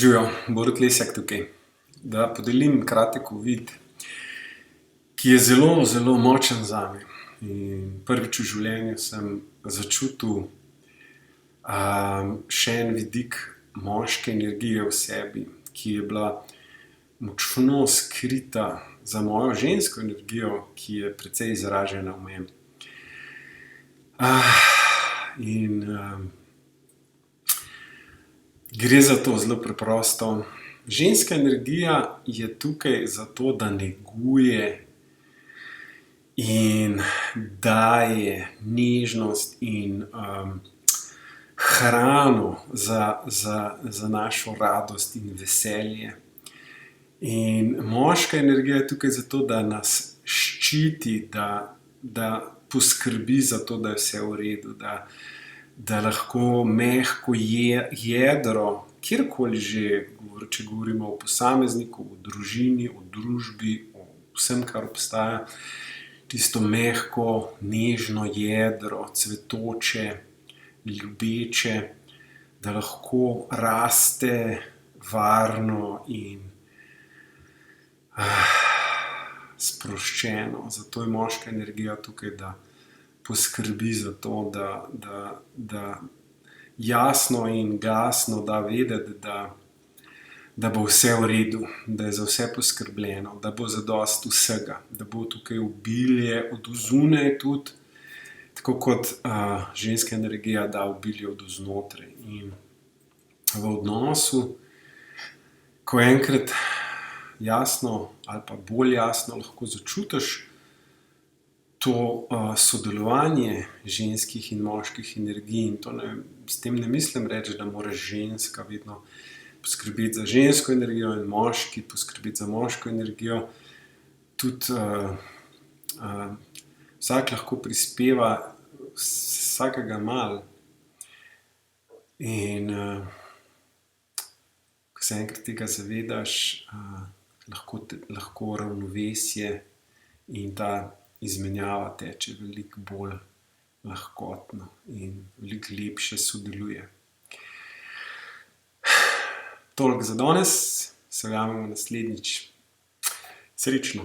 Živijo, Borut Lesjak tukaj. Da podelim kratek uvid, ki je zelo, zelo močen zame. In prvič v življenju sem začutil še en vidik moške energije v sebi, ki je bila močno skrita za mojo žensko energijo, ki je precej izražena v meni. Gre za to zelo preprosto. Ženska energija je tukaj zato, da neguje in daje nežnost in hrano za našo radost in veselje. In moška energija je tukaj zato, da nas ščiti, da poskrbi za to, da je vse v redu, da lahko mehko jedro, kjerkoli že, če govorimo o posamezniku, o družini, o družbi, o vsem, kar obstaja, tisto mehko, nežno jedro, cvetoče, ljubeče, da lahko raste varno in sproščeno. Zato je moška energija tukaj, da poskrbi za to, da jasno in glasno da vedeti, da bo vse v redu, da je za vse poskrbljeno, da bo zadosti vsega, da bo tukaj obilje od zunaj tudi, tako kot ženska energija da obilje od znotraj. In v odnosu, ko enkrat jasno ali pa bolj jasno lahko začutiš to sodelovanje ženskih in moških energij, in s tem ne mislim reči, da mora ženska vedno poskrbeti za žensko energijo in moški poskrbeti za moško energijo. Tudi vsak lahko prispeva vsakega malo. In ko se enkrat tega zavedaš, lahko ravnovesje in ta izmenjava teče veliko bolj lahkotno in veliko lepše sodeluje. Toliko za danes, se ujamemo naslednjič. Srečno!